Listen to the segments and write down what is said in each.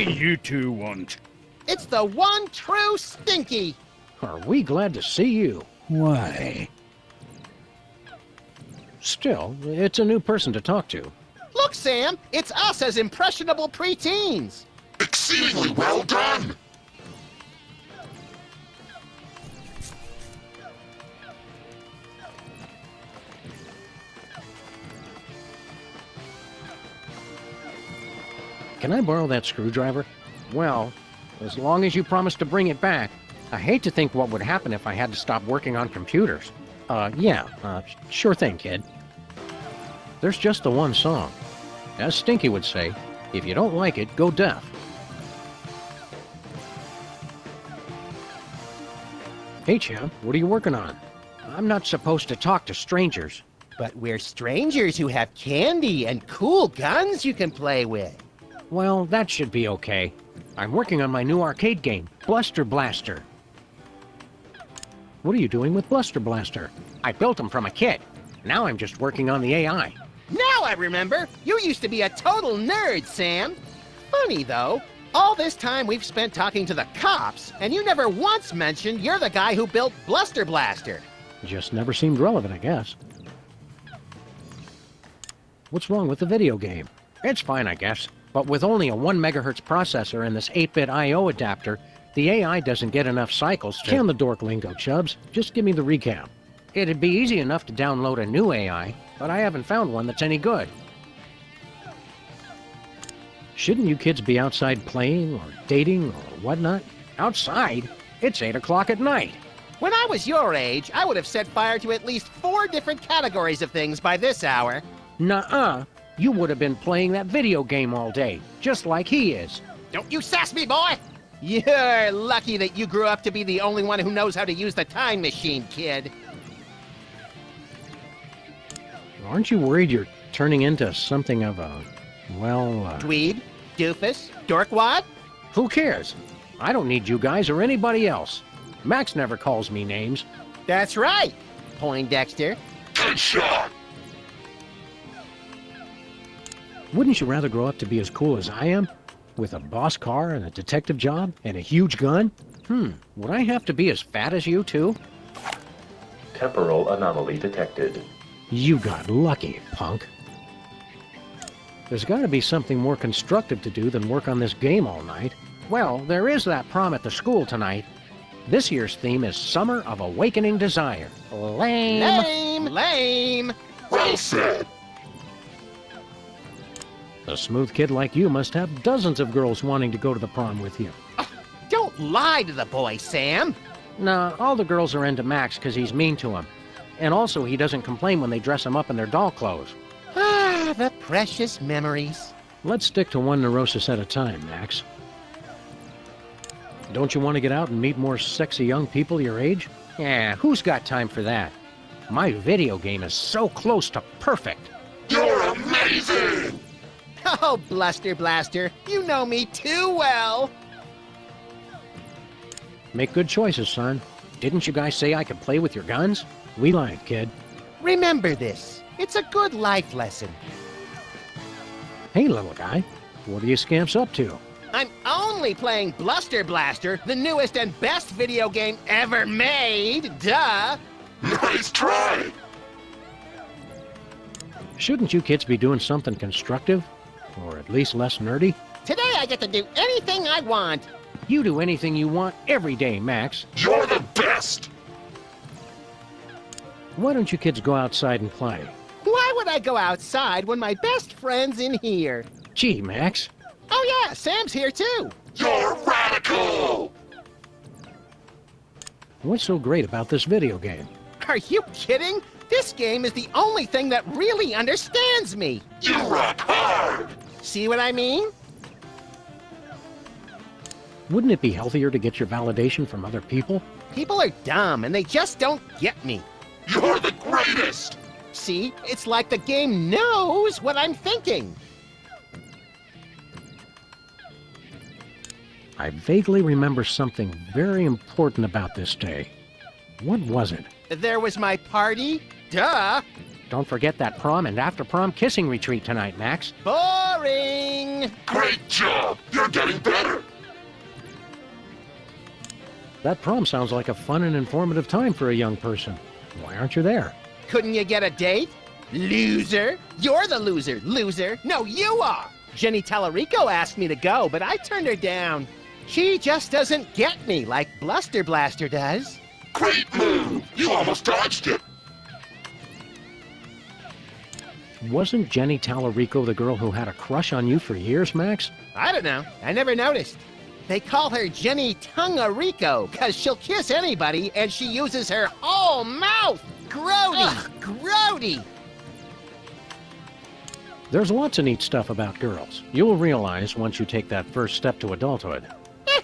do you two want? It's the one true Stinky. Are we glad to see you? Why? Still, it's a new person to talk to. Look, Sam, it's us as impressionable preteens. Exceedingly well done! Can I borrow that screwdriver? Well, as long as you promise to bring it back. I hate to think what would happen if I had to stop working on computers. Sure thing, kid. There's just the one song. As Stinky would say, if you don't like it, go deaf. Hey, champ, what are you working on? I'm not supposed to talk to strangers. But we're strangers who have candy and cool guns you can play with. Well, that should be okay. I'm working on my new arcade game, Bluster Blaster. What are you doing with Bluster Blaster? I built him from a kit. Now I'm just working on the AI. Now I remember. You used to be a total nerd, Sam. Funny, though. All this time we've spent talking to the cops, and you never once mentioned you're the guy who built Bluster Blaster. Just never seemed relevant, I guess. What's wrong with the video game? It's fine, I guess. But with only a 1 megahertz processor and this 8-bit I/O adapter, the AI doesn't get enough cycles to... Can the dork lingo, Chubbs. Just give me the recap. It'd be easy enough to download a new AI, but I haven't found one that's any good. Shouldn't you kids be outside playing, or dating, or whatnot? Outside? It's 8 o'clock at night. When I was your age, I would have set fire to at least 4 different categories of things by this hour. Nuh-uh. You would have been playing that video game all day, just like he is. Don't you sass me, boy! You're lucky that you grew up to be the only one who knows how to use the time machine, kid. Aren't you worried you're turning into something of a, Dweeb? Doofus? Dorkwad? Who cares? I don't need you guys or anybody else. Max never calls me names. That's right, Poindexter. Good shot! Wouldn't you rather grow up to be as cool as I am? With a boss car and a detective job and a huge gun? Would I have to be as fat as you, too? Temporal anomaly detected. You got lucky, punk. There's got to be something more constructive to do than work on this game all night. Well, there is that prom at the school tonight. This year's theme is Summer of Awakening Desire. Lame. Lame! Lame! Well said! A smooth kid like you must have dozens of girls wanting to go to the prom with you. Don't lie to the boy, Sam. Nah, all the girls are into Max because he's mean to them. And also, he doesn't complain when they dress him up in their doll clothes. Ah, the precious memories. Let's stick to one neurosis at a time, Max. Don't you want to get out and meet more sexy young people your age? Yeah, who's got time for that? My video game is so close to perfect. You're amazing! Oh, Bluster Blaster, you know me too well. Make good choices, son. Didn't you guys say I could play with your guns? We lied, kid. Remember this. It's a good life lesson. Hey, little guy. What are you scamps up to? I'm only playing Bluster Blaster, the newest and best video game ever made. Duh! Nice try! Shouldn't you kids be doing something constructive? Or at least less nerdy? Today I get to do anything I want. You do anything you want every day, Max. You're the best! Why don't you kids go outside and play? Why would I go outside when my best friend's in here? Gee, Max. Oh yeah, Sam's here too. You're radical! What's so great about this video game? Are you kidding? This game is the only thing that really understands me. You rock hard! See what I mean? Wouldn't it be healthier to get your validation from other people? People are dumb and they just don't get me. You're the greatest! See, it's like the game knows what I'm thinking. I vaguely remember something very important about this day. What was it? There was my party. Duh! Don't forget that prom and after-prom kissing retreat tonight, Max. Boring! Boring! Great job! You're getting better! That prom sounds like a fun and informative time for a young person. Why aren't you there? Couldn't you get a date? Loser! You're the loser, loser! No, you are! Jenny Tallarico asked me to go, but I turned her down. She just doesn't get me like Bluster Blaster does. Great move! You almost dodged it! Wasn't Jenny Tallarico the girl who had a crush on you for years, Max? I don't know. I never noticed. They call her Jenny Tungarico because she'll kiss anybody and she uses her whole mouth. Grody! Ugh, grody! There's lots of neat stuff about girls. You'll realize once you take that first step to adulthood.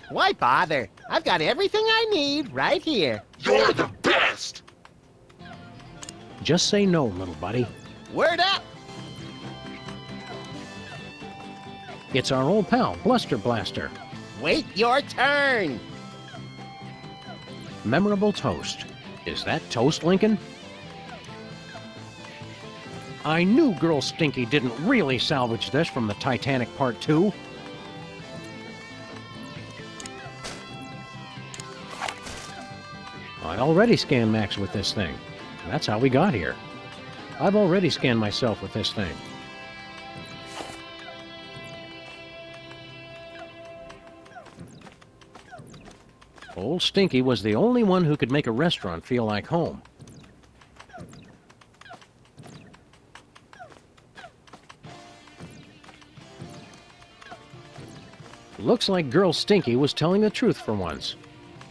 Why bother? I've got everything I need right here. You're the best! Just say no, little buddy. Word up! It's our old pal, Bluster Blaster. Wait your turn! Memorable toast. Is that toast, Lincoln? I knew Girl Stinky didn't really salvage this from the Titanic Part 2. I already scanned Max with this thing. That's how we got here. I've already scanned myself with this thing. Old Stinky was the only one who could make a restaurant feel like home. Looks like Girl Stinky was telling the truth for once.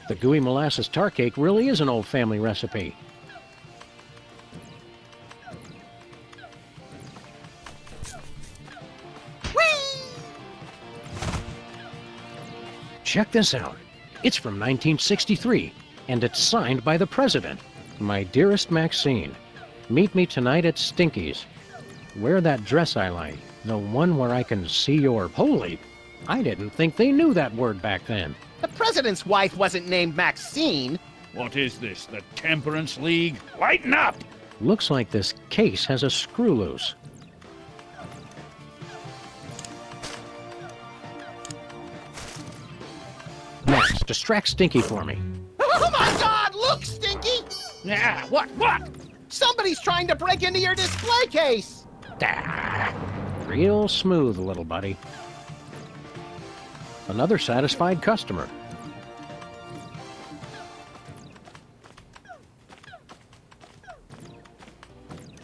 The gooey molasses tar cake really is an old family recipe. Whee! Check this out. It's from 1963, and it's signed by the president. My dearest Maxine, meet me tonight at Stinky's. Wear that dress I like, the one where I can see your... Holy! I didn't think they knew that word back then. The president's wife wasn't named Maxine. What is this, the Temperance League? Lighten up! Looks like this case has a screw loose. Max, distract Stinky for me. Oh my God! Look, Stinky! Yeah, what? Somebody's trying to break into your display case! Ah, real smooth, little buddy. Another satisfied customer.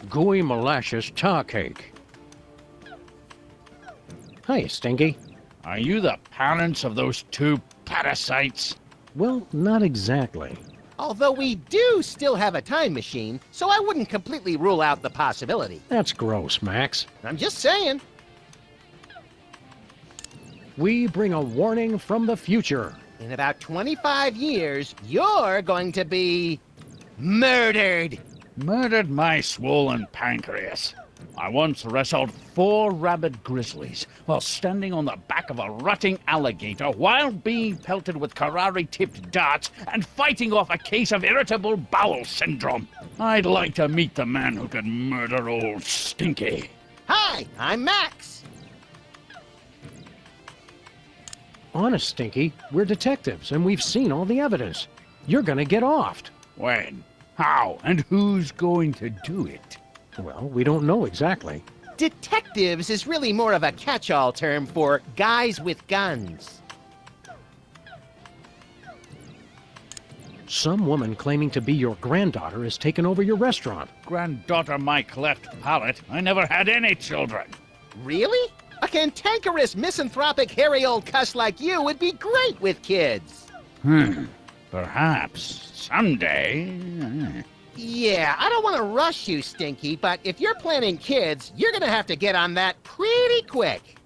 Gooey molasses tar cake. Hi, Stinky. Are you the parents of those two parasites? Well, not exactly. Although we do still have a time machine, so I wouldn't completely rule out the possibility. That's gross, Max. I'm just saying. We bring a warning from the future. In about 25 years, you're going to be... murdered! Murdered my swollen pancreas. I once wrestled 4 rabid grizzlies while standing on the back of a rutting alligator while being pelted with Karari-tipped darts and fighting off a case of irritable bowel syndrome. I'd like to meet the man who could murder old Stinky. Hi, I'm Max. Honest, Stinky, we're detectives, and we've seen all the evidence. You're gonna get offed. When? How? And who's going to do it? Well, we don't know exactly. Detectives is really more of a catch-all term for guys with guns. Some woman claiming to be your granddaughter has taken over your restaurant. Granddaughter my cleft palate. I never had any children. Really? A cantankerous, misanthropic, hairy old cuss like you would be great with kids. Perhaps someday. Yeah, I don't want to rush you, Stinky, but if you're planning kids, you're gonna have to get on that pretty quick.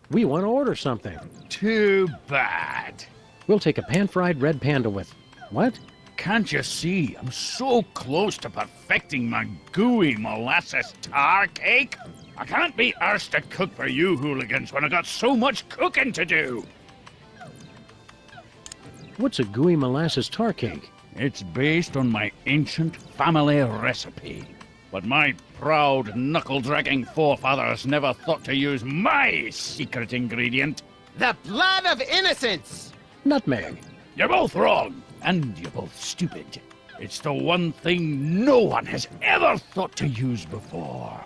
We want to order something. Too bad. We'll take a pan-fried red panda with... What? Can't you see? I'm so close to perfecting my gooey molasses tar cake. I can't be arsed to cook for you hooligans when I got so much cooking to do. What's a gooey molasses tar cake? It's based on my ancient family recipe. But my proud, knuckle-dragging forefathers never thought to use my secret ingredient. The blood of innocence! Nutmeg. You're both wrong, and you're both stupid. It's the one thing no one has ever thought to use before.